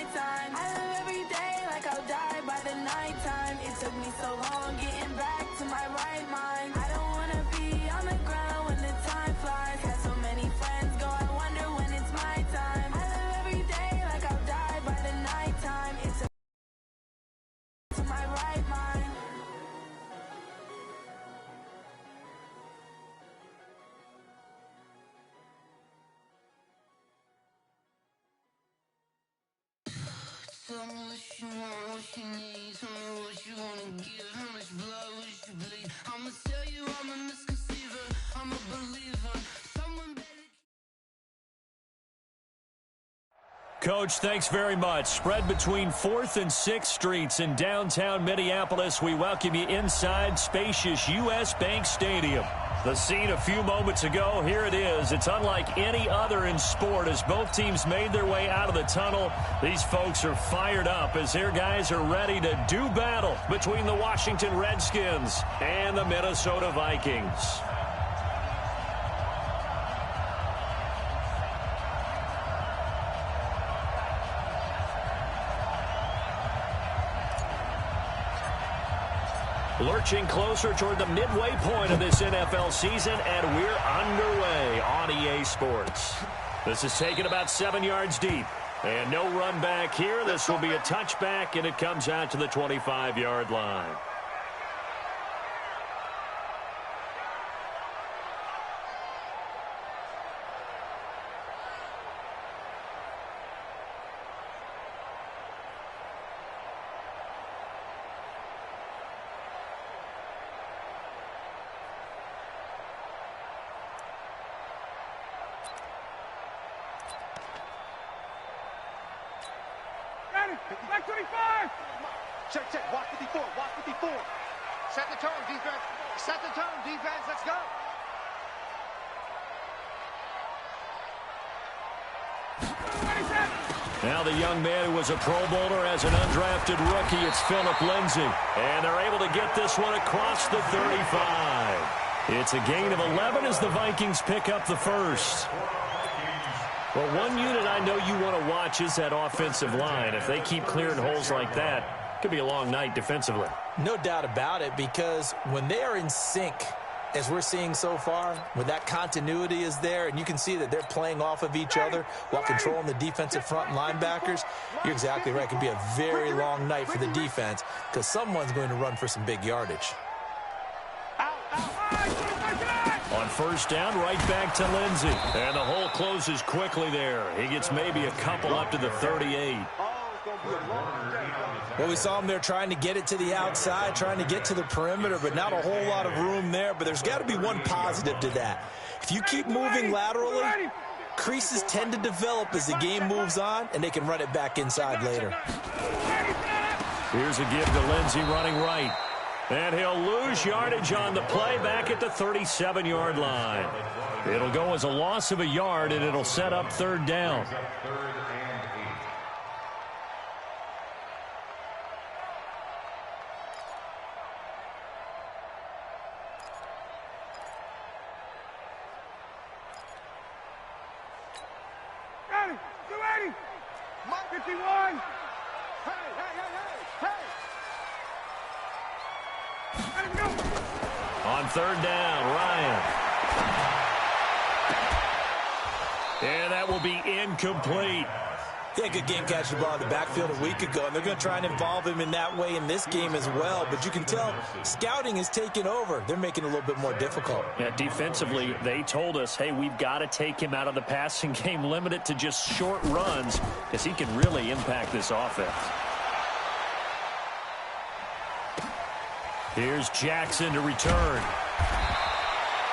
my time. I live every day like I'll die by the nighttime. It took me so long getting back to my right mind. I don't wanna be on the ground when the time flies. Got so many friends go, I wonder when it's my time. I live every day like I'll die by the nighttime. It took me to my right mind. Tell me what you want, what you need. Tell me what you wanna give. How much blood would you bleed? I'ma tell you I'm a misconceiver. I'm a believer. Someone better. Coach, thanks very much. Spread between 4th and 6th Streets in downtown Minneapolis. We welcome you inside spacious U.S. Bank Stadium. The scene a few moments ago, here it is. It's unlike any other in sport as both teams made their way out of the tunnel. These folks are fired up as their guys are ready to do battle between the Washington Redskins and the Minnesota Vikings. Lurching closer toward the midway point of this NFL season, and we're underway on EA Sports. This is taken about 7 yards deep, and no run back here. This will be a touchback, and it comes out to the 25-yard line. Back 25! Check, walk 54, walk 54. Set the tone, defense. Set the tone, defense, let's go. Now the young man who was a Pro Bowler as an undrafted rookie, it's Phillip Lindsay. And they're able to get this one across the 35. It's a gain of 11 as the Vikings pick up the first. Well, one unit I know you want to watch is that offensive line. If they keep clearing holes like that, it could be a long night defensively. No doubt about it, because when they are in sync, as we're seeing so far, when that continuity is there, and you can see that they're playing off of each other while controlling the defensive front linebackers, you're exactly right. It can be a very long night for the defense because someone's going to run for some big yardage. On first down, right back to Lindsay. And the hole closes quickly there. He gets maybe a couple up to the 38. Well, we saw him there trying to get it to the outside, trying to get to the perimeter, but not a whole lot of room there. But there's got to be one positive to that. If you keep moving laterally, creases tend to develop as the game moves on, and they can run it back inside later. Here's a give to Lindsay running right. And he'll lose yardage on the play back at the 37-yard line. It'll go as a loss of a yard, and it'll set up third down. Ready, 280, 51. On third down, Ryan. And that will be incomplete. Yeah, good game catching the ball in the backfield a week ago, and they're going to try and involve him in that way in this game as well. But you can tell scouting is taking over. They're making it a little bit more difficult. Yeah, defensively, they told us, hey, we've got to take him out of the passing game, limit it to just short runs, because he can really impact this offense. Here's Jackson to return.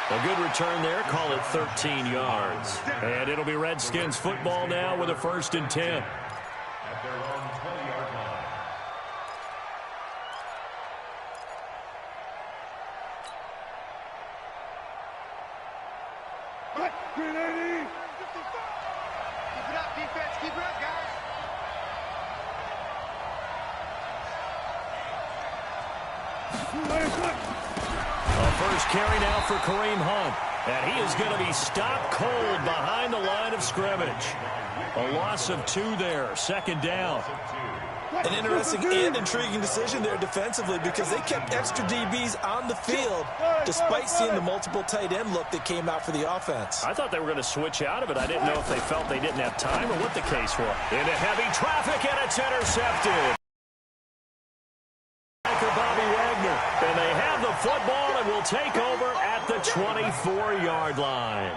A good return there. Call it 13 yards. And it'll be Redskins football now with a 1st and 10. Keep it up, defense. Keep it up, guys. A first carry now for Kareem Hunt. And he is going to be stopped cold behind the line of scrimmage. A loss of 2 there, second down. An interesting and intriguing decision there defensively because they kept extra DBs on the field despite seeing the multiple tight end look that came out for the offense. I thought they were going to switch out of it. I didn't know if they felt they didn't have time or what the case was. Into heavy traffic, and it's intercepted. Bobby Wagner. And they have the football and will take over at the 24-yard line.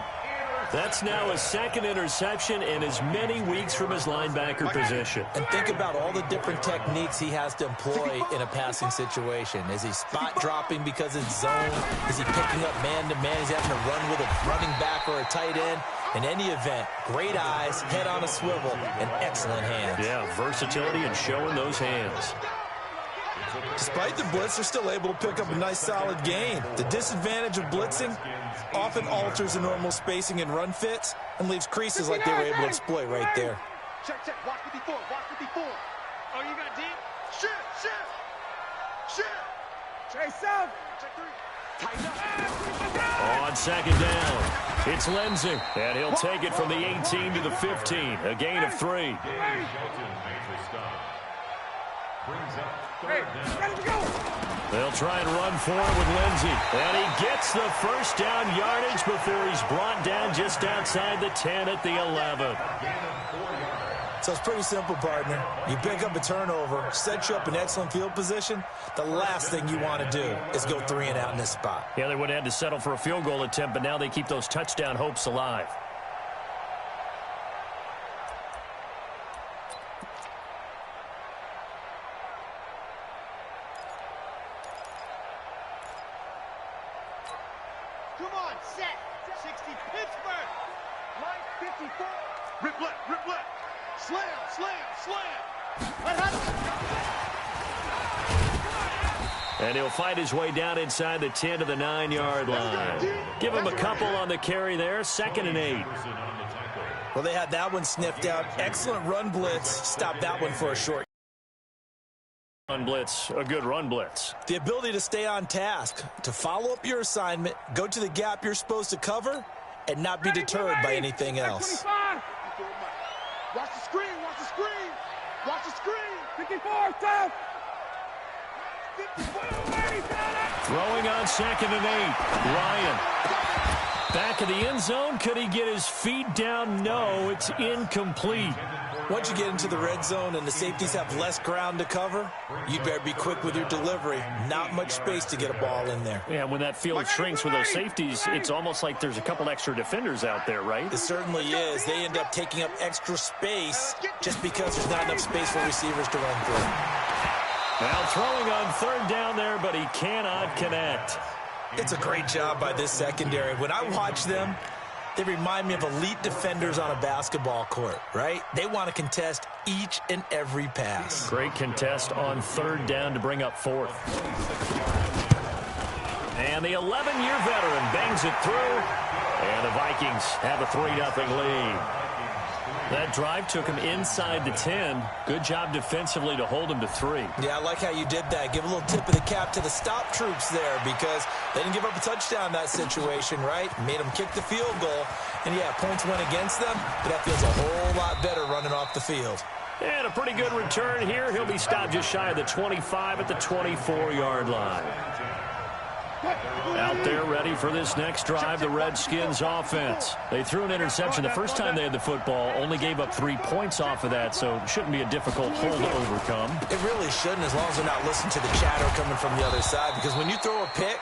That's now his second interception in as many weeks from his linebacker position. And think about all the different techniques he has to employ in a passing situation. Is he spot dropping because it's zone? Is he picking up man-to-man? He's having to run with a running back or a tight end. In any event, great eyes, head on a swivel, and excellent hands. Yeah, versatility and showing those hands. Despite the blitz, they're still able to pick up a nice solid gain. The disadvantage of blitzing often alters the normal spacing and run fits and leaves creases like they were able to exploit right there. Check. Watch 54. Oh, you got deep? Shit. Chase out. Check 3. Tighten up. On second down, it's Lindsey. And he'll take it from the 18 to the 15. A gain of 3. They'll try and run for it with Lindsey. And he gets the first down yardage before he's brought down just outside the 10 at the 11. So it's pretty simple, partner. You pick up a turnover, set you up in excellent field position. The last thing you want to do is go 3 and out in this spot. Yeah, they would have had to settle for a field goal attempt, but now they keep those touchdown hopes alive. Come on, set. 60 Pittsburgh. Line 54. Rip left. Slam. And he'll fight his way down inside the 10 to the 9-yard line. Give him a couple on the carry there, 2nd and 8. Well, they had that one sniffed out. Excellent run blitz. Stopped that one for a short. Run blitz, a good run blitz. The ability to stay on task, to follow up your assignment, go to the gap you're supposed to cover, and not be deterred by anything else. Watch the screen. 54, stop. Throwing on 2nd and 8. Ryan. Back of the end zone. Could he get his feet down? No, it's incomplete. Once you get into the red zone and the safeties have less ground to cover, you better be quick with your delivery. Not much space to get a ball in there. Yeah, when that field shrinks with those safeties, it's almost like there's a couple extra defenders out there, right? It certainly is. They end up taking up extra space just because there's not enough space for receivers to run through. Now throwing on 3rd down there, but he cannot connect. It's a great job by this secondary. When I watch them, they remind me of elite defenders on a basketball court, right? They want to contest each and every pass. Great contest on 3rd down to bring up 4th. And the 11-year veteran bangs it through. And the Vikings have a 3-0 lead. That drive took him inside the 10. Good job defensively to hold him to 3. Yeah, I like how you did that. Give a little tip of the cap to the stop troops there because they didn't give up a touchdown in that situation, right? Made them kick the field goal. And, yeah, points went against them, but that feels a whole lot better running off the field. And a pretty good return here. He'll be stopped just shy of the 25 at the 24-yard line. Out there ready for this next drive, the Redskins offense. They threw an interception the first time they had the football, only gave up 3 points off of that, so it shouldn't be a difficult hole to overcome. It really shouldn't, as long as they're not listening to the chatter coming from the other side, because when you throw a pick,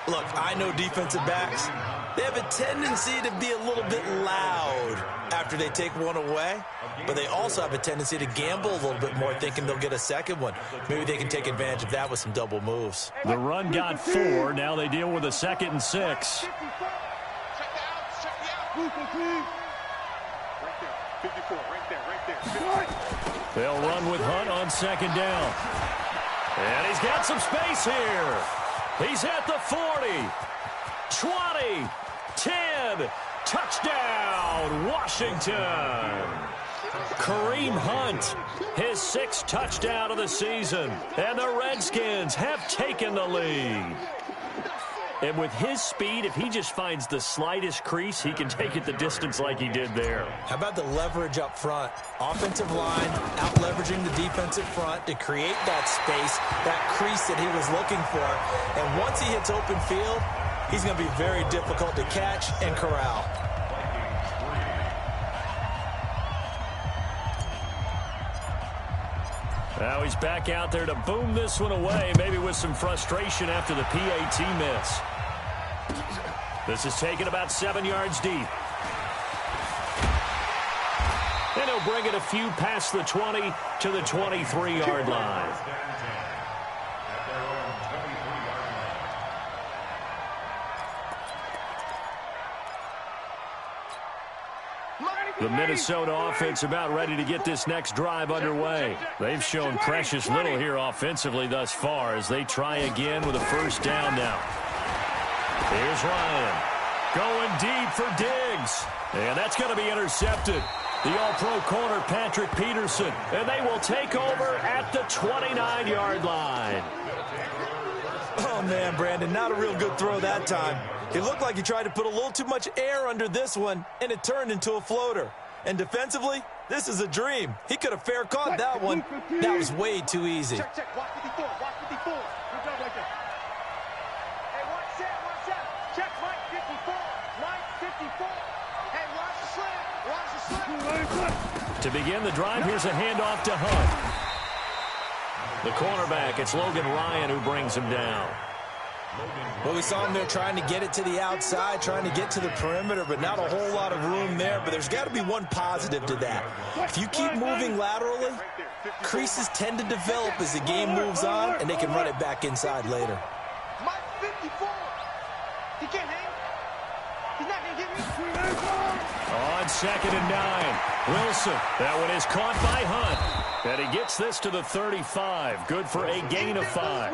look, I know defensive backs, they have a tendency to be a little bit loud after they take one away, but they also have a tendency to gamble a little bit more, thinking they'll get a second one. Maybe they can take advantage of that with some double moves. The run got 4. Now they deal with a 2nd and 6. Check the out. Right there. 54, right there. They'll run with Hunt on 2nd down. And he's got some space here. He's at the 40, 20, 10, touchdown, Washington. Kareem Hunt, his 6th touchdown of the season, and the Redskins have taken the lead. And with his speed, if he just finds the slightest crease, he can take it the distance like he did there. How about the leverage up front? Offensive line out-leveraging the defensive front to create that space, that crease that he was looking for. And once he hits open field, he's going to be very difficult to catch and corral. Now he's back out there to boom this one away, maybe with some frustration after the PAT miss. This is taken about 7 yards deep. And he'll bring it a few past the 20 to the 23-yard line. The Minnesota offense about ready to get this next drive underway. They've shown precious little here offensively thus far as they try again with a first down now. Here's Ryan going deep for Diggs. And that's going to be intercepted. The all-pro corner, Patrick Peterson. And they will take over at the 29-yard line. Oh, man, Brandon, not a real good throw that time. It looked like he tried to put a little too much air under this one, and it turned into a floater. And defensively, this is a dream. He could have fair caught that one. That was way too easy. Check, check. Watch 54. Watch 54. Good job right there. Hey, watch that. Watch that. Check Mike 54. Mike 54. Hey, watch the slam. Watch the slam. To begin the drive, here's a handoff to Hunt. The cornerback, it's Logan Ryan who brings him down. Well, we saw him there trying to get it to the outside, trying to get to the perimeter, but not a whole lot of room there. But there's got to be one positive to that. If you keep moving laterally, creases tend to develop as the game moves on, and they can run it back inside later. Mike 54. He can't hang. He's not going to get me. On 2nd and 9. Wilson. That one is caught by Hunt. And he gets this to the 35. Good for a gain of 5.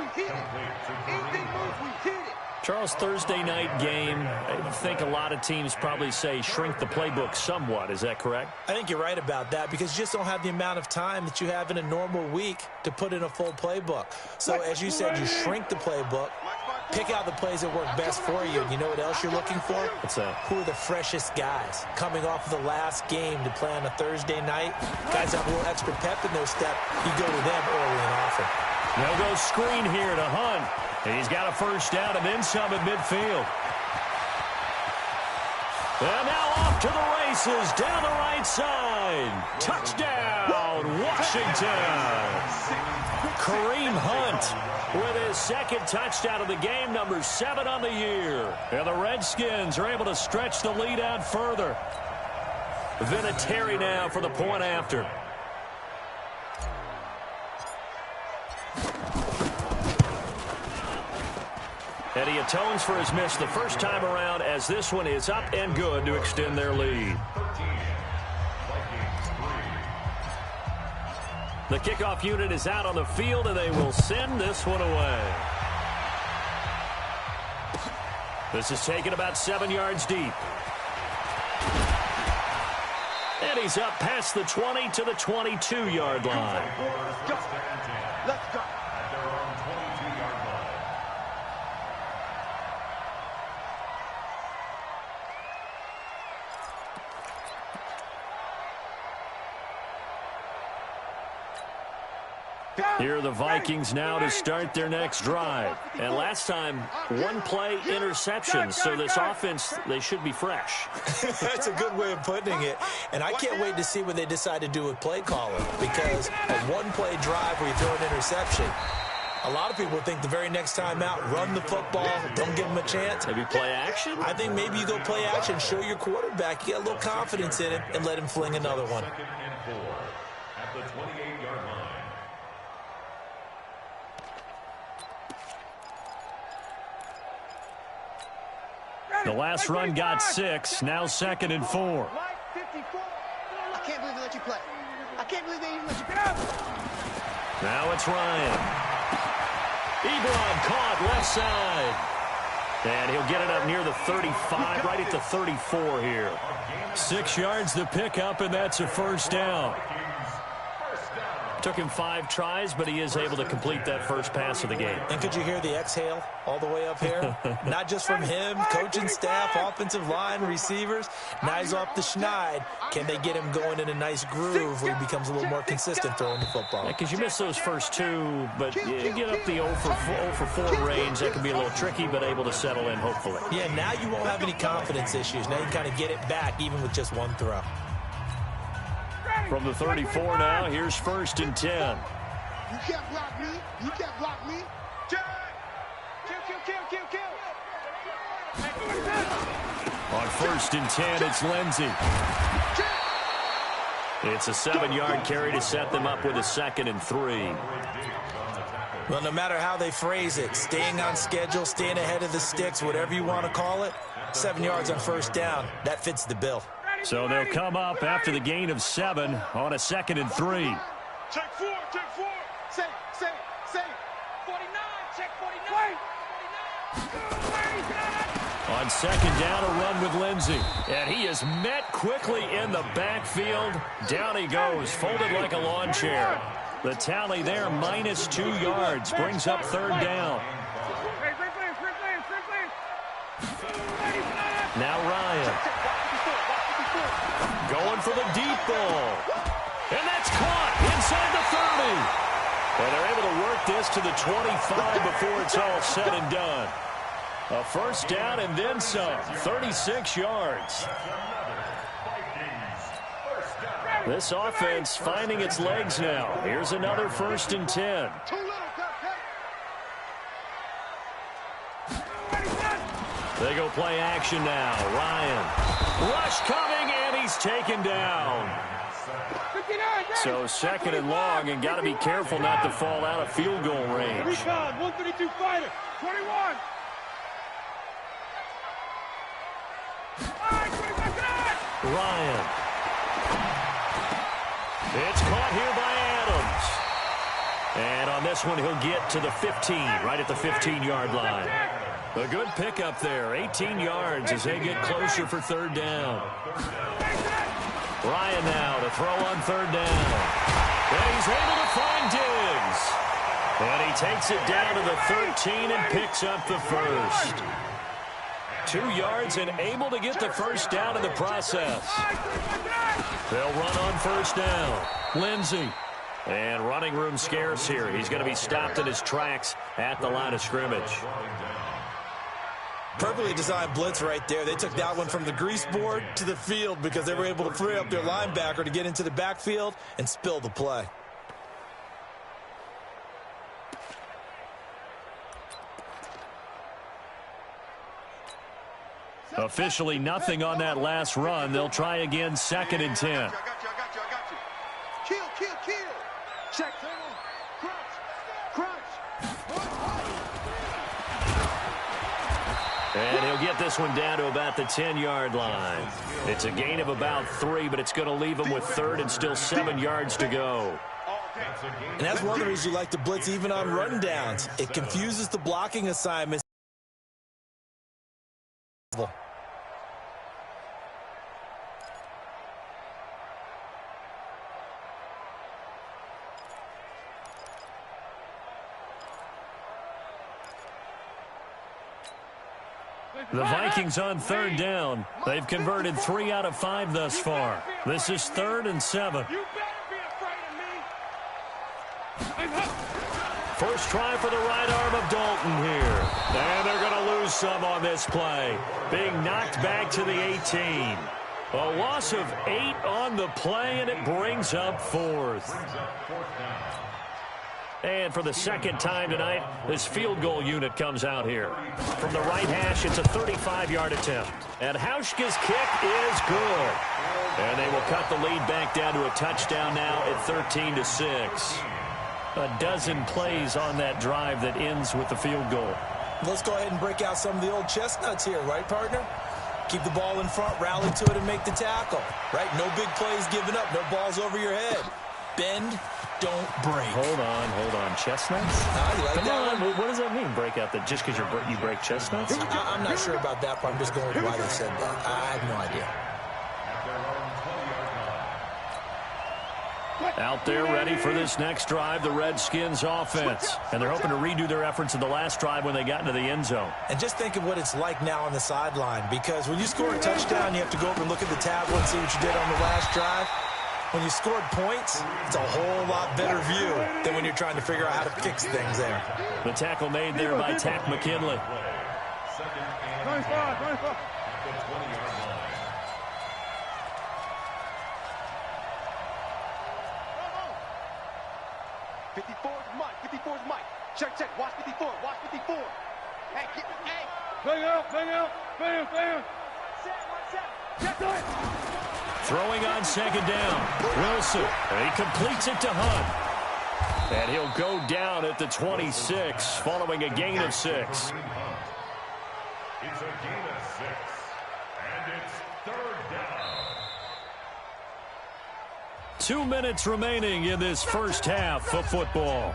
Charles, Thursday night game, I think a lot of teams probably say shrink the playbook somewhat. Is that correct? I think you're right about that because you just don't have the amount of time that you have in a normal week to put in a full playbook. So, as you said, you shrink the playbook, pick out the plays that work best for you. And you know what else you're looking for? What's that? Who are the freshest guys coming off of the last game to play on a Thursday night? Guys have a little extra pep in their step. You go to them early and often. They'll go screen here to Hunt. He's got a first down and then some at midfield. And now off to the races down the right side. Touchdown, Washington. Kareem Hunt with his second touchdown of the game, number 7 on the year. And the Redskins are able to stretch the lead out further. Vinatieri now for the point after. And he atones for his miss the first time around as this one is up and good to extend their lead. The kickoff unit is out on the field, and they will send this one away. This is taken about 7 yards deep. And he's up past the 20 to the 22-yard line. Let's go. Here are the Vikings now to start their next drive. And last time, one play interception. So this offense, they should be fresh. That's a good way of putting it. And I can't wait to see what they decide to do with play calling. Because a one-play drive where you throw an interception, a lot of people think the very next time out, run the football, don't give them a chance. Maybe play action? I think maybe you go play action, show your quarterback, you get a little confidence in him, and let him fling another one. At the 28-yard line. The last run got 6. Now 2nd and 4. Mike 54. I can't believe they let you play. I can't believe they even let you go. Now it's Ryan. Ebron caught left side. And he'll get it up near the 35, right at the 34 here. 6 yards the pickup, and that's a first down. Took him 5 tries, but he is able to complete that first pass of the game. And could you hear the exhale all the way up here? Not just from him, coaching staff, offensive line, receivers. Now he's off the schneid. Can they get him going in a nice groove where he becomes a little more consistent throwing the football? Because you miss those first 2, but you get up the 0 for 4 range. That can be a little tricky, but able to settle in, hopefully. Yeah, now you won't have any confidence issues. Now you kind of get it back, even with just 1 throw. From the 34 now, here's 1st and 10. You can't block me. You can't block me. Kill. On 1st and 10, it's Lindsey. It's a 7-yard carry to set them up with a 2nd and 3. Well, no matter how they phrase it, staying on schedule, staying ahead of the sticks, whatever you want to call it, 7 yards on 1st down, that fits the bill. So they'll come up after the gain of 7 on a 2nd and 3. Check 4. Say. 49. Check 49. On 2nd down, a run with Lindsey. And he is met quickly in the backfield. Down he goes, folded like a lawn chair. The tally there, -2 yards, brings up 3rd down. Now Ryan. Going for the deep ball. And that's caught inside the 30. And they're able to work this to the 25 before it's all said and done. A 1st down and then some. 36 yards. This offense finding its legs now. Here's another 1st and 10. They go play action now. Ryan. Rush coming, and he's taken down. So 2nd and long, and got to be careful not to fall out of field goal range. 132 fighter. 21. Ryan. It's caught here by Adams. And on this one, he'll get to the 15, right at the 15-yard line. A good pickup there, 18 yards as they get closer for 3rd down. Ryan now to throw on 3rd down. And he's able to find Diggs. And he takes it down to the 13 and picks up the 1st. 2 yards and able to get the 1st down in the process. They'll run on 1st down. Lindsey. And running room scarce here. He's going to be stopped in his tracks at the line of scrimmage. Perfectly designed blitz right there. They took that one from the grease board to the field because they were able to free up their linebacker to get into the backfield and spill the play. Officially nothing on that last run. They'll try again, 2nd and 10. I got you. Kill. Check. Crunch. And he'll get this one down to about the 10-yard line. It's a gain of about 3, but it's going to leave him with 3rd and still 7 yards to go. And that's one of the reasons you like to blitz even on rundowns. It confuses the blocking assignments. The Vikings on 3rd down. They've converted 3 out of 5 thus far. This is 3rd and 7. You better be afraid of me. First try for the right arm of Dalton here. And they're going to lose some on this play. Being knocked back to the 18. A loss of 8 on the play, and it brings up 4th. And for the 2nd time tonight, this field goal unit comes out here. From the right hash, it's a 35-yard attempt. And Hauschka's kick is good. And they will cut the lead back down to a touchdown now at 13-6. A dozen plays on that drive that ends with the field goal. Let's go ahead and break out some of the old chestnuts here, right, partner? Keep the ball in front, rally to it, and make the tackle. Right? No big plays given up, no balls over your head. Bend, don't break. Hold on. Chestnuts? You like Come that on. one? What does that mean, break out? That just because you break chestnuts? I'm not sure about that part. I'm just going with why they said that. I have no idea. Out there ready for this next drive, the Redskins offense. And they're hoping to redo their efforts in the last drive when they got into the end zone. And just think of what it's like now on the sideline, because when you score a touchdown, you have to go over and look at the tablet and see what you did on the last drive. When you scored points, it's a whole lot better view than when you're trying to figure out how to fix things there. The tackle made there by Tack McKinley. 95. 54's Mike. 54's Mike. Check. Watch 54. Watch 54. Hey, hey. Bang out. Bam. Check it. Throwing on second down. Wilson. He completes it to Hunt. And he'll go down at the 26 following a gain of 6. It's a gain of 6. And it's third down. 2 minutes remaining in this first half of football.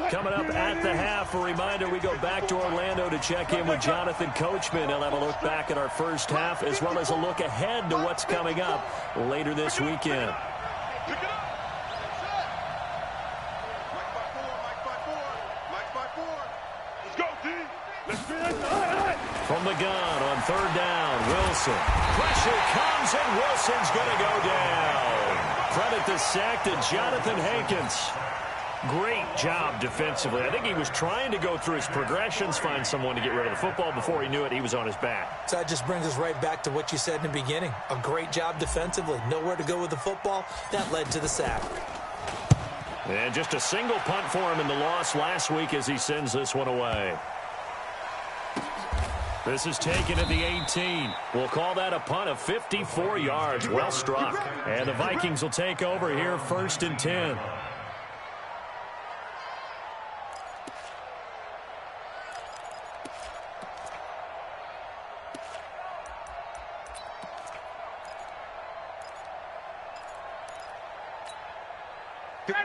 Coming up at the half, a reminder, we go back to Orlando to check in with Jonathan Coachman. He'll have a look back at our first half as well as a look ahead to what's coming up later this weekend. Let's go, D. Let's do it. From the gun on third down, Wilson. Pressure comes, and Wilson's going to go down. Credit the sack to Jonathan Hankins. Great job defensively. I think he was trying to go through his progressions, find someone to get rid of the football. Before he knew it, he was on his back. So that just brings us right back to what you said in the beginning. A great job defensively. Nowhere to go with the football. That led to the sack. And just a single punt for him in the loss last week as he sends this one away. This is taken at the 18. We'll call that a punt of 54 yards. Well struck. And the Vikings will take over here, 1st and 10.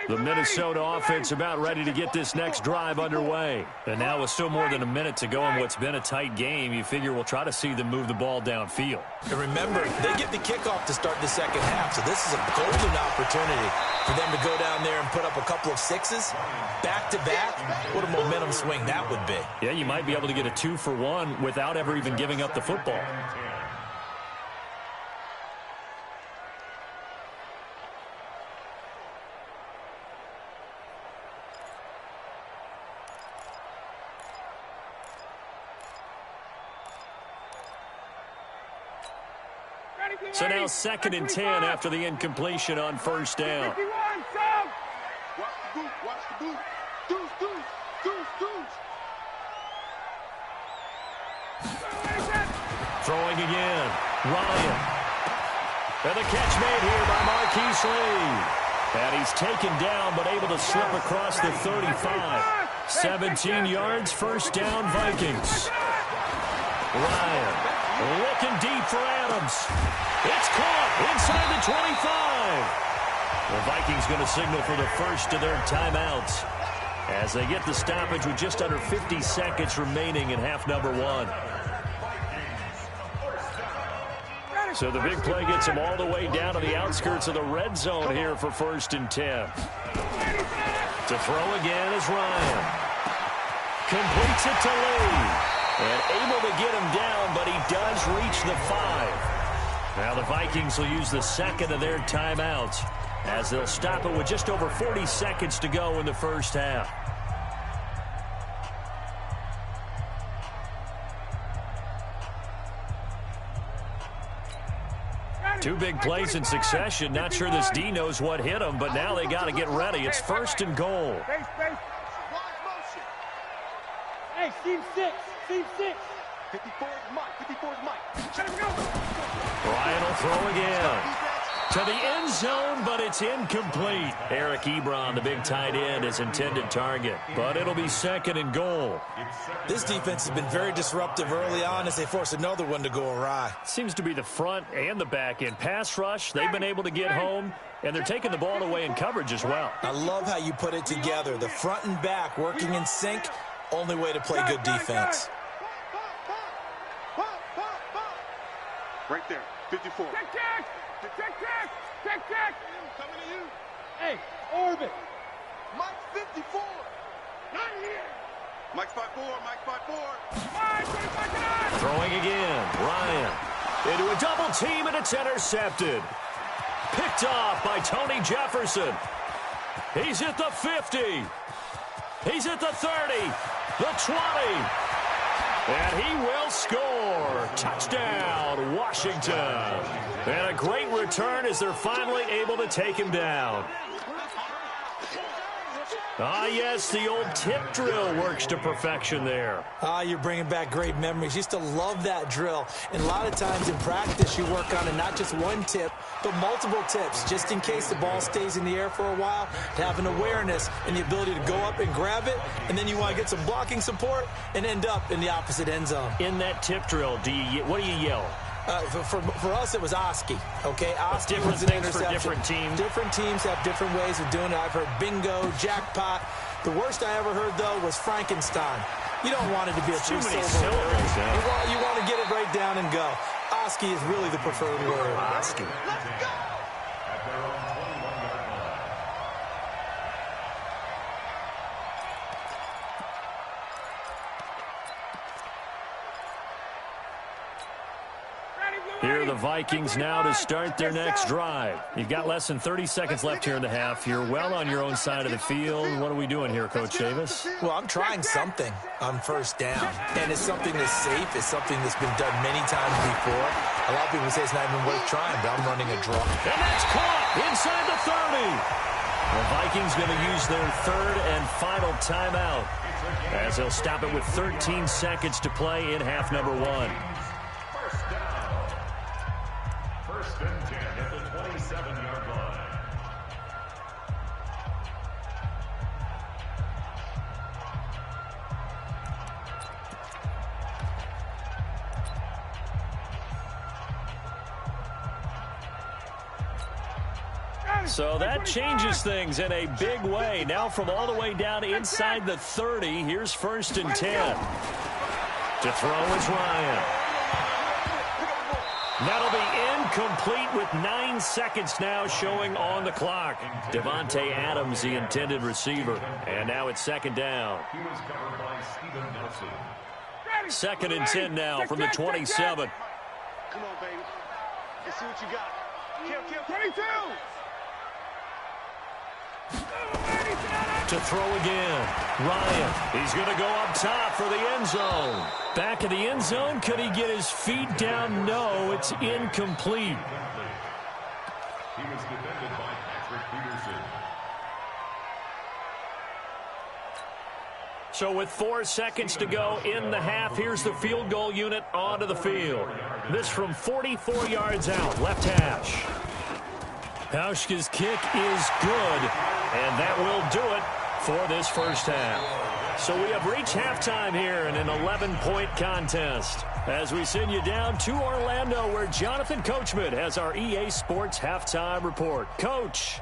The Minnesota offense about ready to get this next drive underway. And now with still more than a minute to go in what's been a tight game, you figure we'll try to see them move the ball downfield. And remember, they get the kickoff to start the second half, so this is a golden opportunity for them to go down there and put up a couple of sixes back-to-back. What a momentum swing that would be. Yeah, you might be able to get a 2-for-1 without ever even giving up the football. So now 2nd and 10 after the incompletion on first down. Watch the boot. Deuce. Throwing again. Ryan. And the catch made here by Marquise Lee. And he's taken down but able to slip across the 35. 17 yards, first down, Vikings. Ryan looking deep for Adams. It's caught inside the 25. The Vikings going to signal for the first of their timeouts as they get the stoppage with just under 50 seconds remaining in half number 1. So the big play gets them all the way down to the outskirts of the red zone here for 1st and 10. To throw again is Ryan. Completes it to Lee. And able to get him down, but he does reach the 5. Now the Vikings will use the second of their timeouts as they'll stop it with just over 40 seconds to go in the first half. Two big plays in succession. Not sure this D knows what hit him, but now they got to get ready. It's 1st and goal. Hey, Steve 6. 54's Mike. Ryan will throw again. To the end zone, but it's incomplete. Eric Ebron, the big tight end, is intended target, but it'll be 2nd and goal. This defense has been very disruptive early on as they force another one to go awry. Seems to be the front and the back end. Pass rush, they've been able to get home, and they're taking the ball away in coverage as well. I love how you put it together. The front and back working in sync, only way to play good defense. Right there, 54. Check, check! Check, check! Check, check! Coming to you. Hey, orbit. Mike 54. Not here. Mike 54, Mike 54. Mike 25. Throwing again. Ryan into a double team, and it's intercepted. Picked off by Tony Jefferson. He's at the 50. He's at the 30. The 20. And he will score. Touchdown, Washington. And a great return as they're finally able to take him down. Ah, yes, the old tip drill works to perfection there. Ah, you're bringing back great memories. Used to love that drill. And a lot of times in practice, you work on it, not just one tip, but multiple tips, just in case the ball stays in the air for a while, to have an awareness and the ability to go up and grab it, and then you want to get some blocking support and end up in the opposite end zone. In that tip drill, what do you yell? For us, it was Oski, okay? Oski different was an things interception. for different teams. Different teams have different ways of doing it. I've heard bingo, jackpot. The worst I ever heard, though, was Frankenstein. You don't want it to be a Too many three-syllable word. syllables. You want to get it right down and go. Oski is really the preferred word. Oski. Let's go! At their own 21-yard line. Here are the Vikings now to start their next drive. You've got less than 30 seconds left here in the half. You're well on your own side of the field. What are we doing here, Coach Davis? Well, I'm trying something on first down, and it's something that's safe. It's something that's been done many times before. A lot of people say it's not even worth trying, but I'm running a draw. And that's caught inside the 30. The Vikings going to use their third and final timeout as they'll stop it with 13 seconds to play in half number one. First down. First and 10 at the 27-yard line. So that changes things in a big way. Now from all the way down inside the 30, here's first and 10. To throw is Ryan. That'll be incomplete with 9 seconds now showing on the clock. Devontae Adams, the intended receiver. And now it's second down. He was covered by Steven Nelson. Second and 10 now from the 27. Come on, baby. Let's see what you got. Kill, 22! To throw again. Ryan, he's going to go up top for the end zone. Back in the end zone, could he get his feet down? No, it's incomplete. He was defended by Patrick Peterson. So with 4 seconds to go in the half, here's the field goal unit onto the field. This from 44 yards out, left hash. Hauschka's kick is good, and that will do it for this first half. So we have reached halftime here in an 11-point contest as we send you down to Orlando where Jonathan Coachman has our EA Sports halftime report. Coach.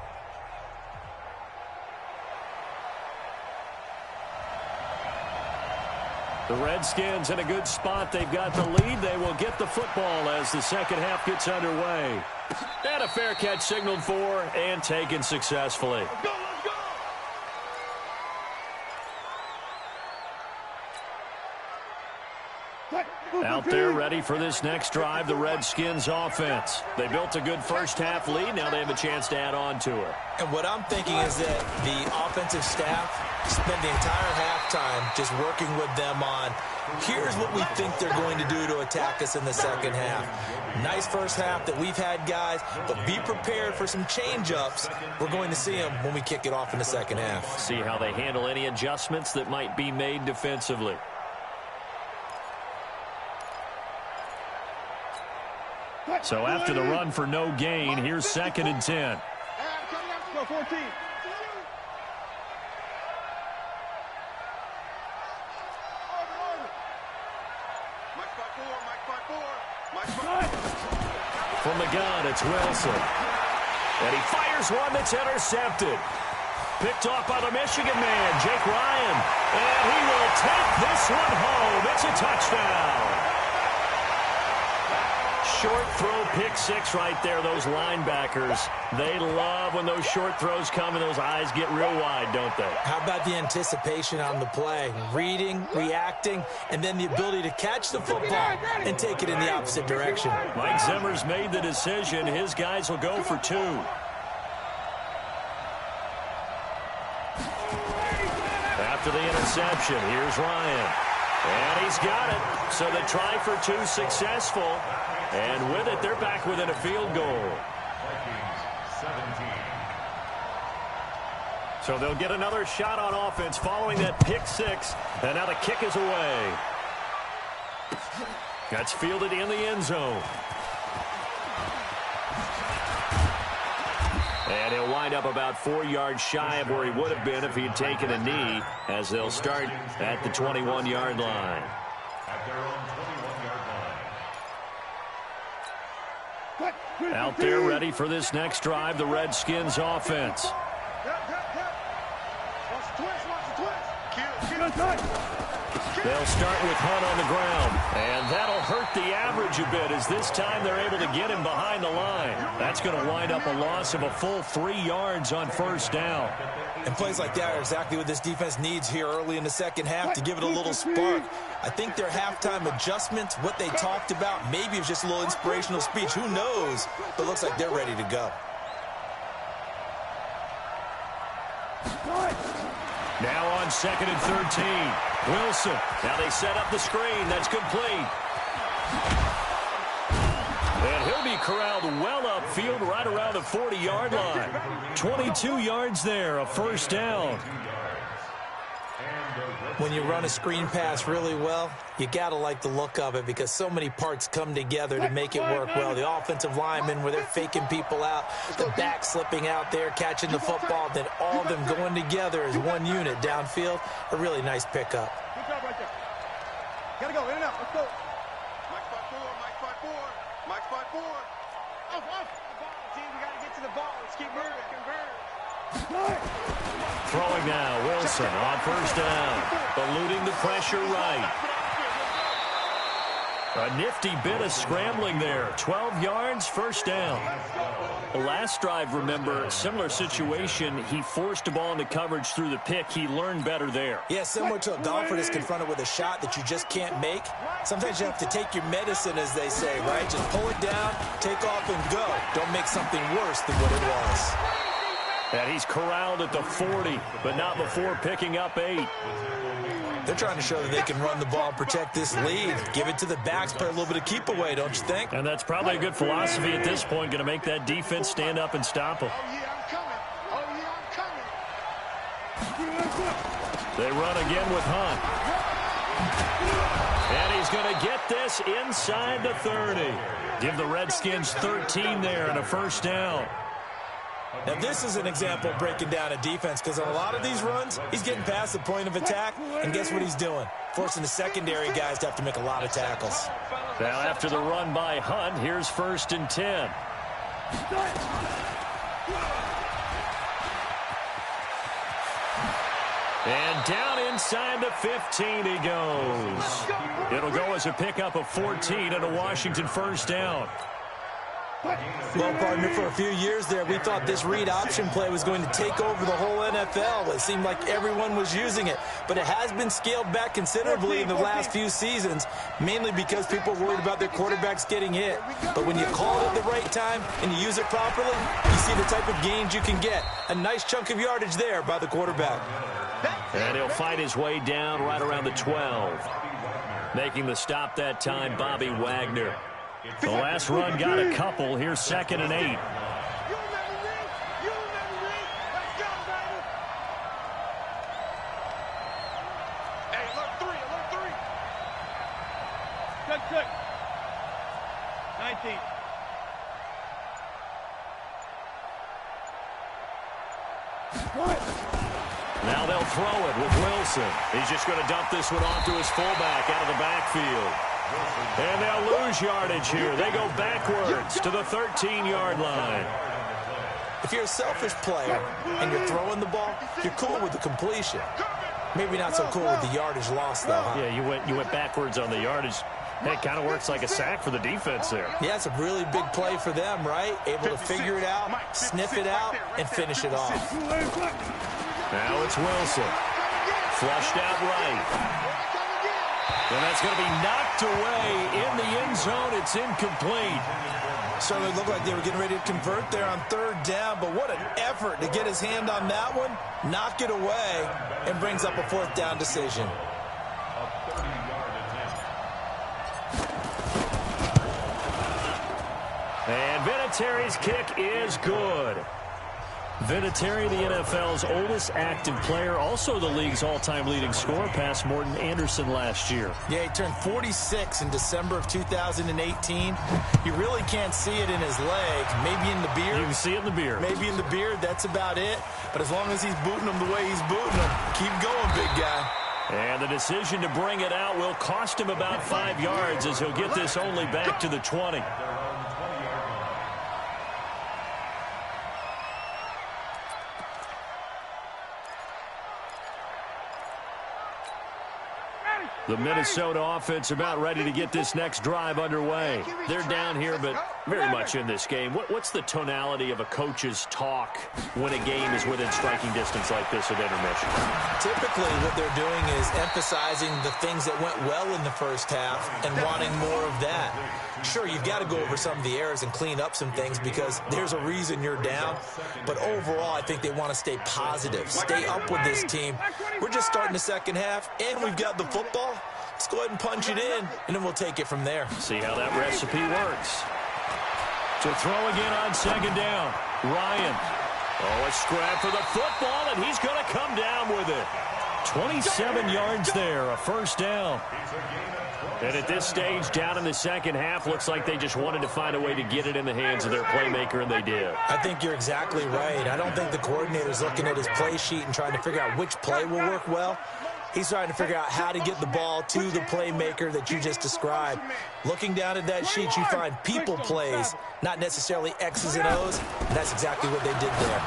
The Redskins in a good spot. They've got the lead. They will get the football as the second half gets underway. And a fair catch signaled for and taken successfully. Let's go! Out there ready for this next drive, the Redskins offense. They built a good first half lead. Now they have a chance to add on to it. And what I'm thinking is that the offensive staff spent the entire halftime just working with them on, here's what we think they're going to do to attack us in the second half. Nice first half that we've had, guys, but be prepared for some change-ups. We're going to see them when we kick it off in the second half. See how they handle any adjustments that might be made defensively. So after the run for no gain, here's second and 10. Go 14. From the gun, it's Wilson. And he fires one that's intercepted. Picked off by the Michigan man, Jake Ryan. And he will take this one home. It's a touchdown. short throw pick six right there, those linebackers. They love when those short throws come and those eyes get real wide, don't they? How about the anticipation on the play? Reading, reacting, and then the ability to catch the football and take it in the opposite direction. Mike Zimmer's made the decision. His guys will go for 2. After the interception, here's Ryan. And he's got it. So the try for 2 successful. And with it, they're back within a field goal. So they'll get another shot on offense following that pick six. And now the kick is away. That's fielded in the end zone. And he'll wind up about 4 yards shy of where he would have been if he'd taken a knee, as they'll start at the 21-yard line. At their own 21-yard line. Out there ready for this next drive, the Redskins offense. They'll start with Hunt on the ground, and that'll hurt the average a bit, as this time they're able to get him behind the line. That's going to wind up a loss of a full 3 yards on first down. And plays like that are exactly what this defense needs here early in the second half to give it a little spark. I think their halftime adjustments, what they talked about, maybe it was just a little inspirational speech. Who knows? But it looks like they're ready to go. Now on 2nd and 13. Wilson. Now they set up the screen. That's complete. And he'll be corralled well upfield right around the 40-yard line. 22 yards there, a first down. When you run a screen pass really well, you got to like the look of it because so many parts come together to make it work well. The offensive linemen, where they're faking people out, the back slipping out there, catching the football, then all of them going together as one unit downfield. A really nice pickup. Good job right there. Gotta go, in and out. Let's go. Mike 5-4, Mike 5-4, Mike 5-4. Off. The ball, team. We gotta get to the ball. Let's keep moving. Throwing now, Wilson on first down. Eluding the pressure right. A nifty bit of scrambling there. 12 yards, first down. The last drive, remember, similar situation. He forced the ball into coverage through the pick. He learned better there. Yeah, similar to a golfer that's confronted with a shot that you just can't make. Sometimes you have to take your medicine, as they say, right? Just pull it down, take off, and go. Don't make something worse than what it was. And he's corralled at the 40, but not before picking up 8. They're trying to show that they can run the ball and protect this lead. Give it to the backs, play a little bit of keep away, don't you think? And that's probably a good philosophy at this point, going to make that defense stand up and stop them. They run again with Hunt. And he's going to get this inside the 30. Give the Redskins 13 there and a first down. Now, this is an example of breaking down a defense because on a lot of these runs, he's getting past the point of attack, and guess what he's doing? Forcing the secondary guys to have to make a lot of tackles. Now, after the run by Hunt, here's 1st and 10. And down inside the 15 he goes. It'll go as a pickup of 14 and a Washington first down. Well, partner, for a few years there, we thought this read option play was going to take over the whole NFL. It seemed like everyone was using it, but it has been scaled back considerably in the last few seasons, mainly because people are worried about their quarterbacks getting hit. But when you call it at the right time and you use it properly, you see the type of gains you can get. A nice chunk of yardage there by the quarterback. And he'll fight his way down right around the 12. Making the stop that time, Bobby Wagner. The last run got a couple. Here's 2nd and 8. You remember me? Let's go, baby. Hey, alert 3. Check. 19. Now they'll throw it with Wilson. He's just going to dump this one off to his fullback out of the backfield. And they'll lose yardage here. They go backwards to the 13-yard line. If you're a selfish player and you're throwing the ball, you're cool with the completion. Maybe not so cool with the yardage loss, though, huh? Yeah, you went backwards on the yardage. It kind of works like a sack for the defense there. Yeah, it's a really big play for them, right? Able to figure it out, sniff it out, and finish it off. Now it's Wilson. Flushed out right. And that's going to be knocked away in the end zone. It's incomplete. Certainly looked like they were getting ready to convert there on third down, but what an effort to get his hand on that one, knock it away, and brings up a fourth down decision. And Vinatieri's kick is good. Vinatieri, the NFL's oldest active player, also the league's all-time leading scorer, past Morton Anderson last year. Yeah, he turned 46 in December of 2018. You really can't see it in his leg. Maybe in the beard. You can see it in the beard. Maybe in the beard, that's about it. But as long as he's booting him the way he's booting him, keep going, big guy. And the decision to bring it out will cost him about 5 yards as he'll get this only back to the 20. The Minnesota offense about ready to get this next drive underway. They're down here, but very much in this game. What's the tonality of a coach's talk when a game is within striking distance like this at intermission? Typically, what they're doing is emphasizing the things that went well in the first half and wanting more of that. Sure, you've got to go over some of the errors and clean up some things because there's a reason you're down. But overall, I think they want to stay positive, stay up with this team. We're just starting the second half, and we've got the football. Let's go ahead and punch it in, and then we'll take it from there. See how that recipe works. To throw again on second down. Ryan. Oh, a scrap for the football, and he's going to come down with it. 27 yards there, a first down. And at this stage, down in the second half, looks like they just wanted to find a way to get it in the hands of their playmaker, and they did. I think you're exactly right. I don't think the coordinator's looking at his play sheet and trying to figure out which play will work well. He's trying to figure out how to get the ball to the playmaker that you just described. Looking down at that sheet, you find people plays, not necessarily X's and O's, and that's exactly what they did there.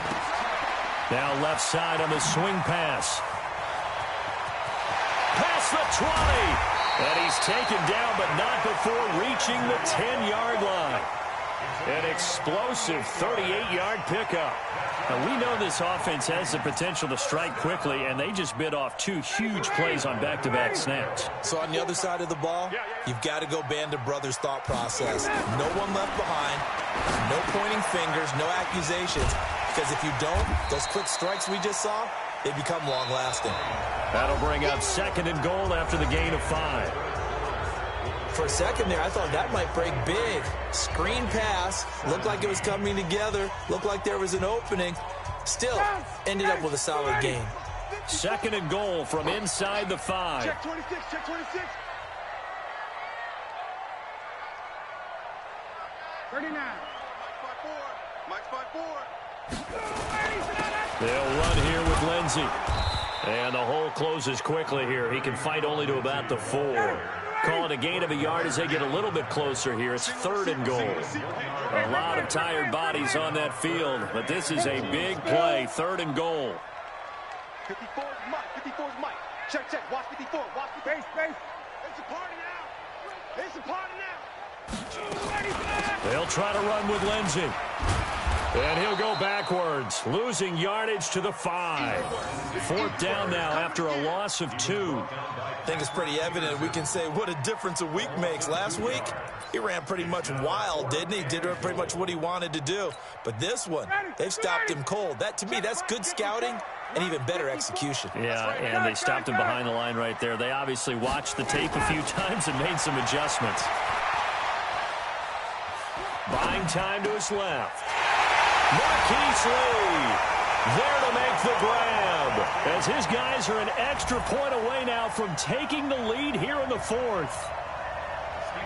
Now left side on the swing pass. Past the 20. And he's taken down, but not before reaching the 10-yard line. An explosive 38-yard pickup. Now, we know this offense has the potential to strike quickly, and they just bit off 2 huge plays on back-to-back snaps. So on the other side of the ball, you've got to go band of brothers thought process. No one left behind, no pointing fingers, no accusations. Because if you don't, those quick strikes we just saw, they become long-lasting. That'll bring up second and goal after the gain of 5. For a second there, I thought that might break big. Screen pass, looked like it was coming together, looked like there was an opening. Still, ended up with a solid gain. Second and goal from inside the 5. Check 26, check 26. 39. Mike's 5-4. They'll run here with Lindsey. And the hole closes quickly here. He can fight only to about the 4. Call it a gain of a yard as they get a little bit closer here. It's third and goal. A lot of tired bodies on that field, but this is a big play. Third and goal. 54 is Mike. 54 is Mike. Check, check. Watch 54. Watch 54. Space. It's a party now. It's a party now. They'll try to run with Lindsey. And he'll go backwards, losing yardage to the 5. Fourth down now after a loss of 2. I think it's pretty evident. We can say what a difference a week makes. Last week, he ran pretty much wild, didn't he? Did pretty much what he wanted to do. But this one, they've stopped him cold. That, to me, that's good scouting and even better execution. Yeah, and they stopped him behind the line right there. They obviously watched the tape a few times and made some adjustments. Buying time to his left. Marquise Lee there to make the grab as his guys are an extra point away now from taking the lead here in the 4th.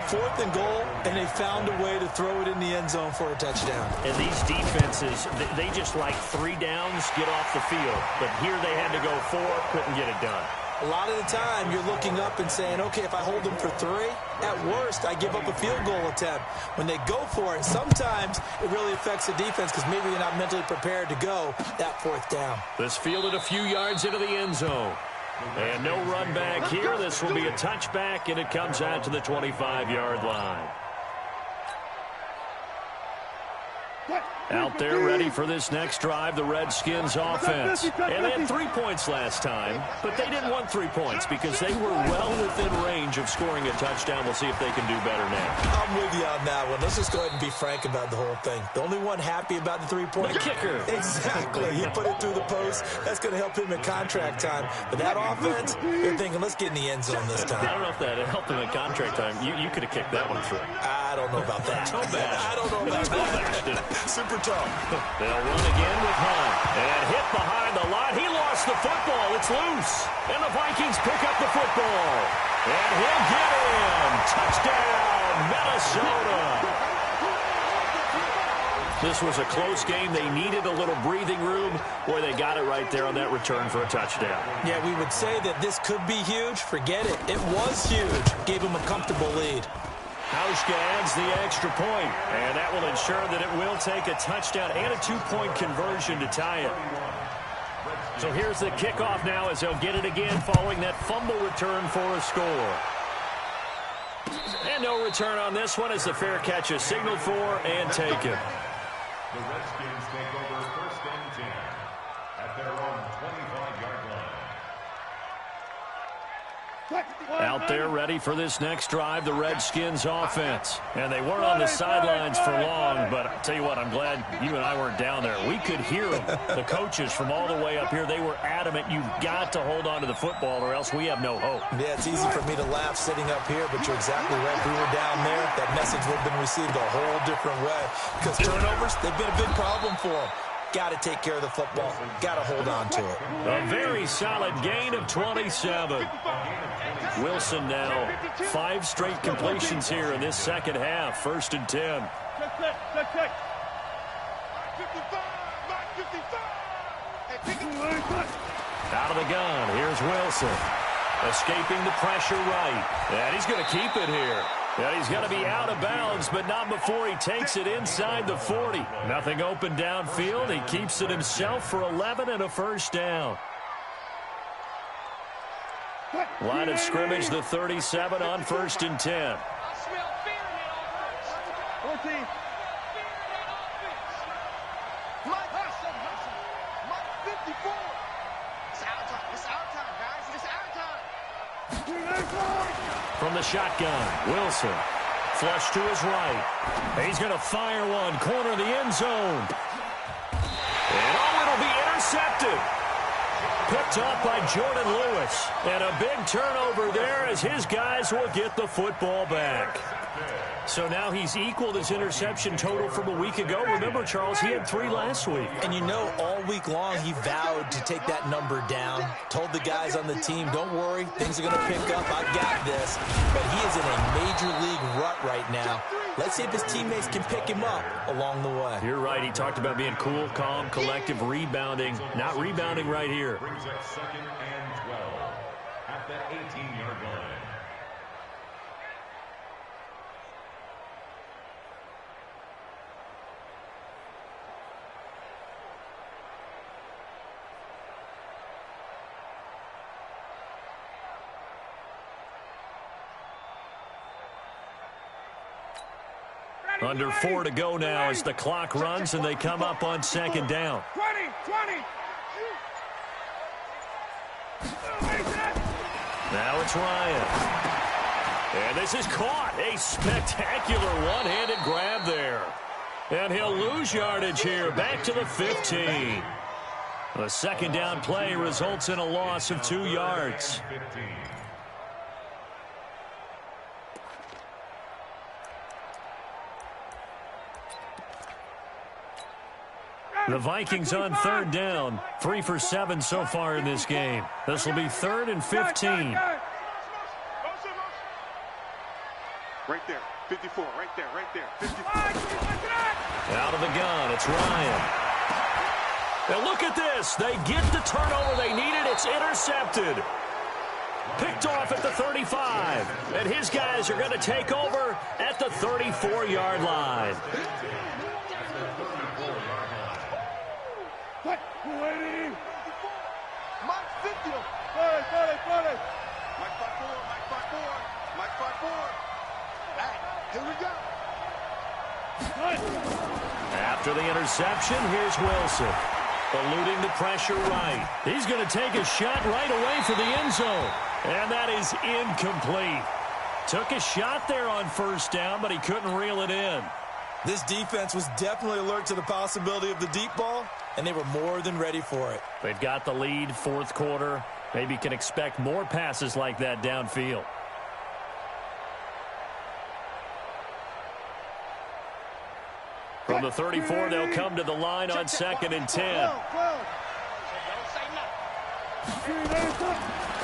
4th and goal, and they found a way to throw it in the end zone for a touchdown. And these defenses, they just like 3 downs, get off the field. But here they had to go 4, couldn't get it done. A lot of the time, you're looking up and saying, okay, if I hold them for 3, at worst, I give up a field goal attempt. When they go for it, sometimes it really affects the defense because maybe they're not mentally prepared to go that 4th down. This fielded a few yards into the end zone. And no run back here. This will be a touchback, and it comes out to the 25-yard line. Out there ready for this next drive, the Redskins offense. And they had 3 points last time, but they didn't want 3 points because they were well within range of scoring a touchdown. We'll see if they can do better now. I'm with you on that one. Let's just go ahead and be frank about the whole thing. The only one happy about the three-point. The kicker. Exactly. He put it through the post. That's going to help him in contract time. But that offense, they're thinking, let's get in the end zone this time. I don't know if that helped him in contract time. You could have kicked that one through. I don't know about that. I don't know about that. Super tough. They'll run again with Hunt. And hit behind the line. He lost the football. It's loose. And the Vikings pick up the football. And he'll get in. Touchdown, Minnesota. This was a close game. They needed a little breathing room. Boy, they got it right there on that return for a touchdown. Yeah, we would say that this could be huge. Forget it. It was huge. Gave him a comfortable lead. Hauschka adds the extra point, and that will ensure that it will take a touchdown and a 2-point conversion to tie it. So here's the kickoff now as they'll get it again following that fumble return for a score. And no return on this one as the fair catch is signaled for and taken. The Redskins take over 1st and 10 at their own 25-yard line. Out there ready for this next drive, the Redskins offense. And they weren't on the sidelines for long, but I'll tell you what, I'm glad you and I weren't down there. We could hear them. The coaches from all the way up here, they were adamant, you've got to hold on to the football or else we have no hope. Yeah, it's easy for me to laugh sitting up here, but you're exactly right. If we were down there, that message would have been received a whole different way. Because turnovers, they've been a big problem for them. Got to take care of the football. Got to hold on to it. A very solid gain of 27. Wilson now 5 straight completions here in this second half. 1st and 10. Out of the gun. Here's Wilson. Escaping the pressure right. And he's going to keep it here. And he's going to be out of bounds, but not before he takes it inside the 40. Nothing open downfield. He keeps it himself for 11 and a 1st down. Line of scrimmage, the 37 on 1st and 10. 14. Mike 54. It's our time. It's our time, guys. It's our time. From the shotgun, Wilson. Flush to his right. He's going to fire one. Corner of the end zone. And it'll be intercepted. Picked up by Jordan Lewis. And a big turnover there as his guys will get the football back. So now he's equaled his interception total from a week ago. Remember, Charles, he had 3 last week. And you know, all week long he vowed to take that number down. Told the guys on the team, don't worry, things are going to pick up. I got this. But he is in a major league rut right now. Let's see if his teammates can pick him up along the way. You're right. He talked about being cool, calm, collective, rebounding. Not rebounding right here. Brings up 2nd and 12 at the 18-yard line. Under 4 to go now as the clock runs and they come up on 2nd down. 20. Now it's Ryan. And this is caught. A spectacular one-handed grab there. And he'll lose yardage here. Back to the 15. The 2nd down play results in a loss of 2 yards. The Vikings on 3rd down. 3 for 7 so far in this game. This will be 3rd and 15. Right there. 54. Right there. 54. Out of the gun, it's Ryan. Now look at this. They get the turnover they needed. It's intercepted. Picked off at the 35. And his guys are going to take over at the 34-yard line. Mike 50. After the interception, here's Wilson. Eluding the pressure right. He's going to take a shot right away for the end zone. And that is incomplete. Took a shot there on first down, but he couldn't reel it in. This defense was definitely alert to the possibility of the deep ball, and they were more than ready for it. They've got the lead, fourth quarter. Maybe can expect more passes like that downfield. From the 34, they'll come to the line on 2nd and 10.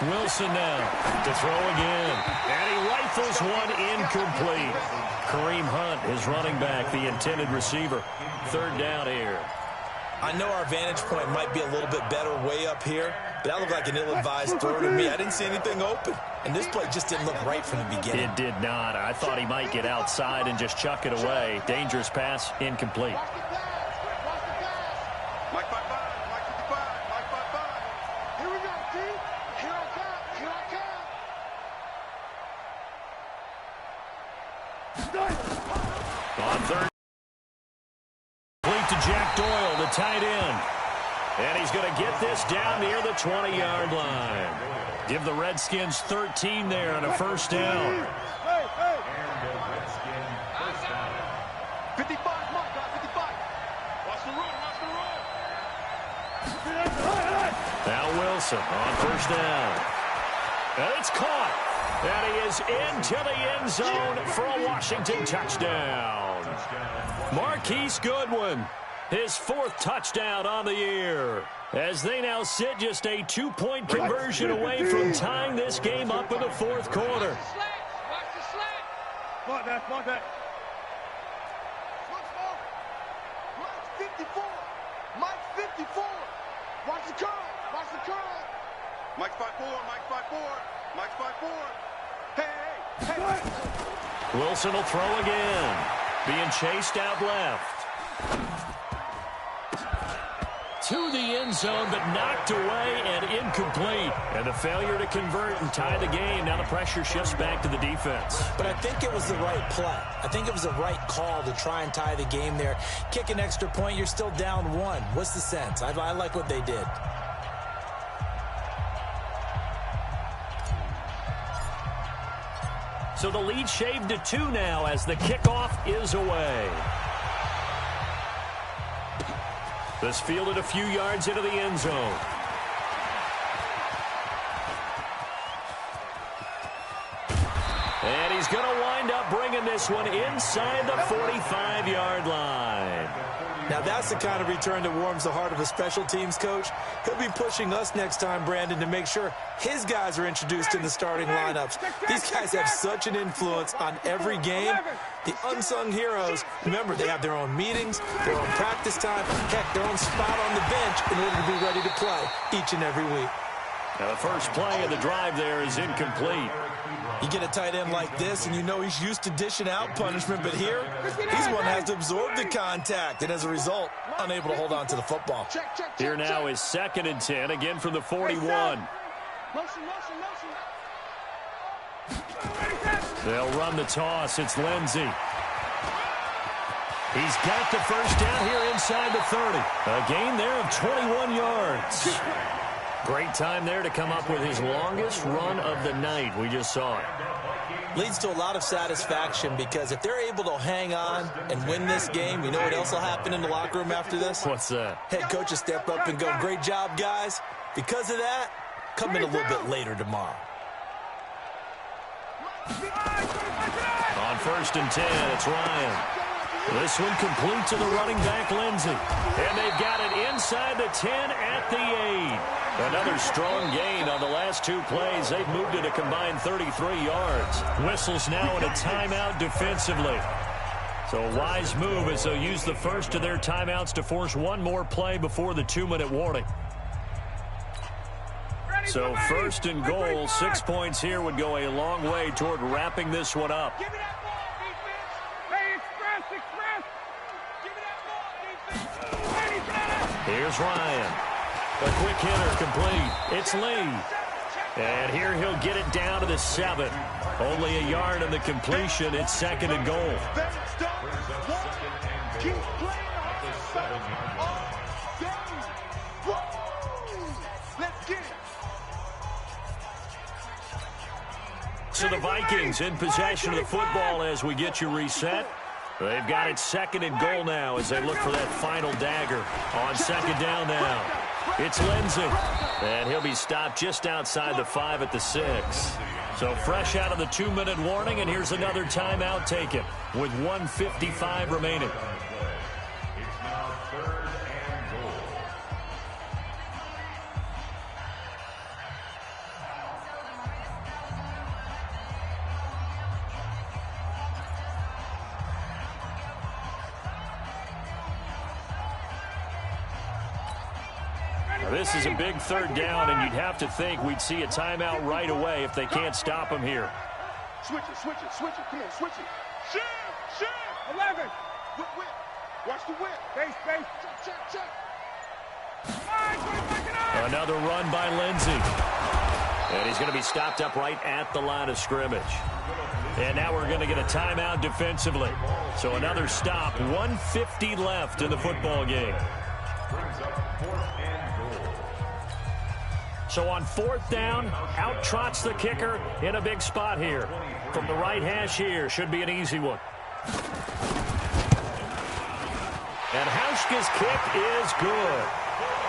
Wilson now to throw again. And he rifles one incomplete. Kareem Hunt is running back, the intended receiver. 3rd down here. I know our vantage point might be a little bit better way up here, but that looked like an ill-advised throw to me. I didn't see anything open. And this play just didn't look right from the beginning. It did not. I thought he might get outside and just chuck it away. Dangerous pass, incomplete. Mike 5-5, Mike 55, Mike 5-5. Here we go, T. Here I come, here I come. On 3rd. Complete to Jack Doyle, the tight end. And he's going to get this down near the 20-yard line. Give the Redskins 13 there on a 1st down. And the Redskins first down. 55, Mike, 55. Watch the run, watch the run. Now Wilson on 1st down. And it's caught. And he is into the end zone for a Washington touchdown. Marquise Goodwin, his 4th touchdown on the year. As they now sit just a 2-point conversion away from tying this game up in the 4th quarter. Watch the slant. Mark that, mark that. Mike 54. Mike 54. Watch the curl. Watch the curl. Mike 5-4. Mike 5-4. Mike 5-4. Hey. Wilson will throw again. Being chased out left. To the end zone, but knocked away and incomplete. And a failure to convert and tie the game. Now the pressure shifts back to the defense. But I think it was the right play. I think it was the right call to try and tie the game there. Kick an extra point, you're still down 1. What's the sense? I like what they did. So the lead shaved to 2 now as the kickoff is away. This fielded a few yards into the end zone. And he's going to wind up bringing this one inside the 45-yard line. Now that's the kind of return that warms the heart of a special teams coach. He'll be pushing us next time, Brandon, to make sure his guys are introduced in the starting lineups. These guys have such an influence on every game. The unsung heroes, remember, they have their own meetings, their own practice time, heck, their own spot on the bench in order to be ready to play each and every week. Now the first play of the drive there is incomplete. You get a tight end like this, and you know he's used to dishing out punishment, but here, he's the one that has to absorb the contact, and as a result, unable to hold on to the football. Here now is 2nd and 10, again from the 41. They'll run the toss. It's Lindsey. He's got the first down here inside the 30. A gain there of 21 yards. Great time there to come up with his longest run of the night. We just saw it. Leads to a lot of satisfaction because if they're able to hang on and win this game, you know what else will happen in the locker room after this? What's that? Head coach will step up and go, great job, guys. Because of that, come in a little bit later tomorrow. On 1st and 10, it's Ryan. This one complete to the running back, Lindsey. And they've got it inside the 10 at the 8. Another strong gain on the last 2 plays. They've moved it a combined 33 yards. Whistles now in a timeout defensively. So a wise move as they'll use the first of their timeouts to force one more play before the 2-minute warning. So 1st and goal, 6 points here would go a long way toward wrapping this one up. Give me that ball, defense. Hey, express. Give me that ball, defense. Here's Ryan. A quick hitter complete. It's Lee. And here he'll get it down to the 7. Only a yard in the completion. It's 2nd and goal. Keep playing. Let's get it. So the Vikings in possession of the football as we get you reset. They've got it 2nd and goal now as they look for that final dagger. On 2nd down now, it's Lindsey. And he'll be stopped just outside the 5 at the 6. So fresh out of the 2-minute warning, and here's another timeout taken with 1:55 remaining. It's now 3rd and goal. Now, this is a big 3rd down, and you'd have to think we'd see a timeout right away if they can't stop him here. Switch it, switch it, switch it. Come on, switch it. Shift. 11. Whip. Watch the whip. Base. Check. Another run by Lindsey. And he's going to be stopped up right at the line of scrimmage. And now we're going to get a timeout defensively. So another stop. 1:50 left in the football game. Brings up 4th and goal. So on 4th down, out trots the kicker in a big spot here. From the right hash here, should be an easy one. And Hauschka's kick is good.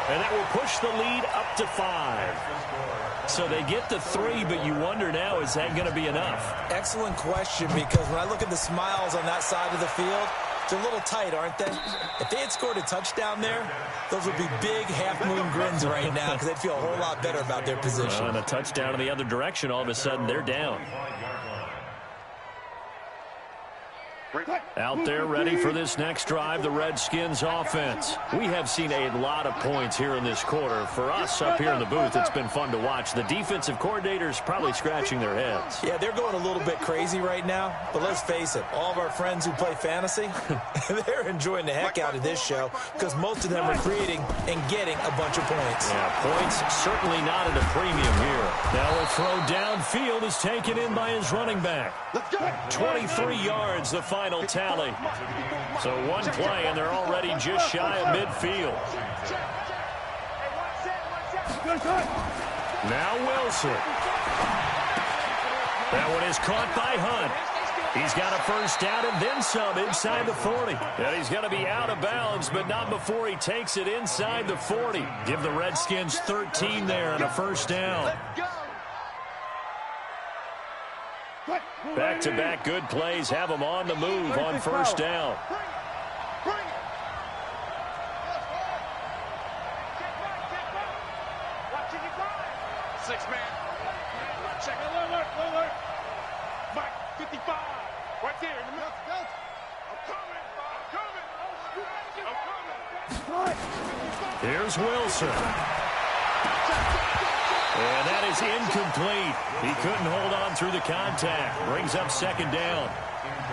And that will push the lead up to 5. So they get to 3, but you wonder now, is that going to be enough? Excellent question, because when I look at the smiles on that side of the field, they're a little tight, aren't they? If they had scored a touchdown there, those would be big half-moon grins right now because they'd feel a whole lot better about their position. And a touchdown in the other direction, all of a sudden they're down. Out there ready for this next drive, the Redskins offense. We have seen a lot of points here in this quarter. For us up here in the booth, it's been fun to watch. The defensive coordinators probably scratching their heads. Yeah, they're going a little bit crazy right now, but let's face it, all of our friends who play fantasy, they're enjoying the heck out of this show because most of them are creating and getting a bunch of points. Yeah, points certainly not at a premium here. Now a throw downfield is taken in by his running back. 23 yards, the final tally. So one play, and they're already just shy of midfield. Now Wilson. That one is caught by Hunt. He's got a first down and then some inside the 40. And he's going to be out of bounds, but not before he takes it inside the 40. Give the Redskins 13 there and a first down. Back-to-back good plays have them on the move on first down. Bring it. 6-man. Check. Alert. Mike, 55. Right there in the middle. I'm coming. Here's Wilson. And that is incomplete. He couldn't hold on through the contact. Brings up second down.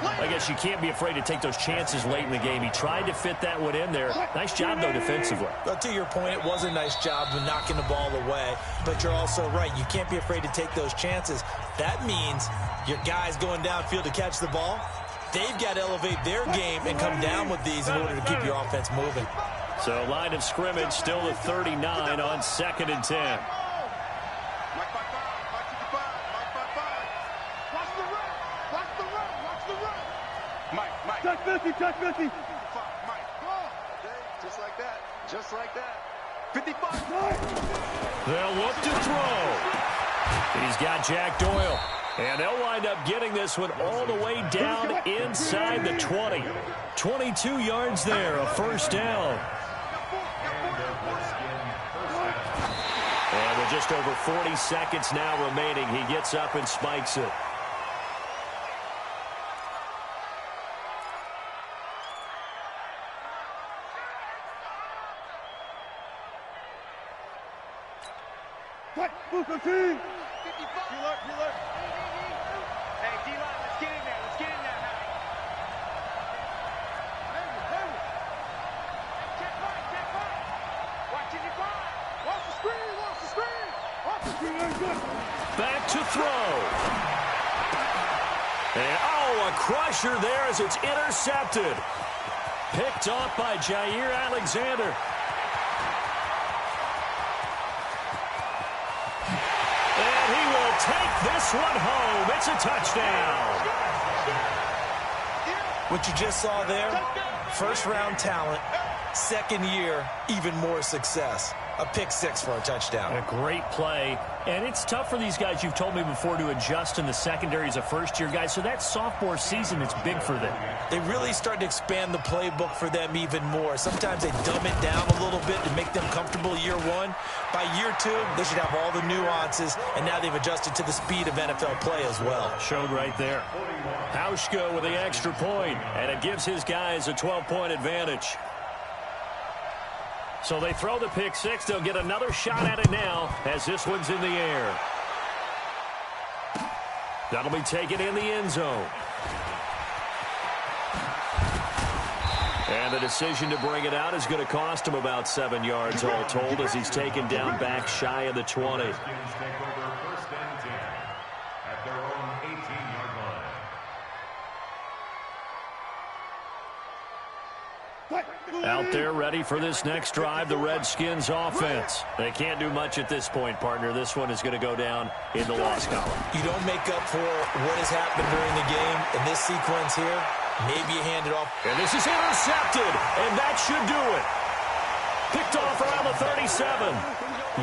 I guess you can't be afraid to take those chances late in the game. He tried to fit that one in there. Nice job, though, defensively. But to your point, it was a nice job of knocking the ball away. But you're also right. You can't be afraid to take those chances. That means your guys going downfield to catch the ball, they've got to elevate their game and come down with these in order to keep your offense moving. So line of scrimmage still at 39 on 2nd and 10. Chuck 50. Just like that. 55. They'll look to throw. He's got Jack Doyle. And they'll wind up getting this one all the way down inside the 20. 22 yards there, a first down. And with just over 40 seconds now remaining, he gets up and spikes it. Booster team. 55. You look. Hey, D-line, let's get in there. Check right. Watching your guard. Watch the screen. Back to throw. And, a crusher there as it's intercepted. Picked off by Jair Alexander. And he will take this one home. It's a touchdown. What you just saw there, first-round talent, second year, even more success. A pick six for a touchdown. A great play. And it's tough for these guys, you've told me before, to adjust in the secondary as a first-year guy. So that sophomore season is big for them. They really start to expand the playbook for them even more. Sometimes they dumb it down a little bit to make them comfortable year one. By year two, they should have all the nuances, and now they've adjusted to the speed of NFL play as well. Showed right there. Hauschka with the extra point, and it gives his guys a 12-point advantage. So they throw the pick six. They'll get another shot at it now as this one's in the air. That'll be taken in the end zone. And the decision to bring it out is going to cost him about 7 yards all told as he's taken down back shy of the 20. Out there ready for this next drive, the Redskins offense. They can't do much at this point, partner. This one is going to go down in the loss column. You don't make up for what has happened during the game in this sequence here. Maybe you hand it off. And this is intercepted, and that should do it. Picked off around the 37.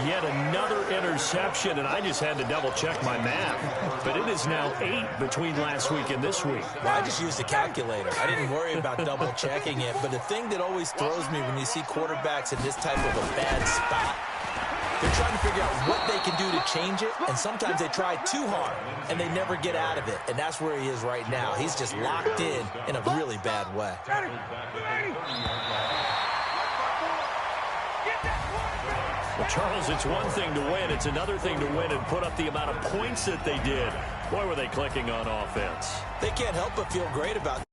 Yet another interception, and I just had to double-check my math. But it is now 8 between last week and this week. Well, I just used a calculator. I didn't worry about double-checking it. But the thing that always throws me when you see quarterbacks in this type of a bad spot, they're trying to figure out what they can do to change it, and sometimes they try too hard, and they never get out of it. And that's where he is right now. He's just locked in a really bad way. Well, Charles, it's one thing to win. It's another thing to win and put up the amount of points that they did. Boy, were they clicking on offense. They can't help but feel great about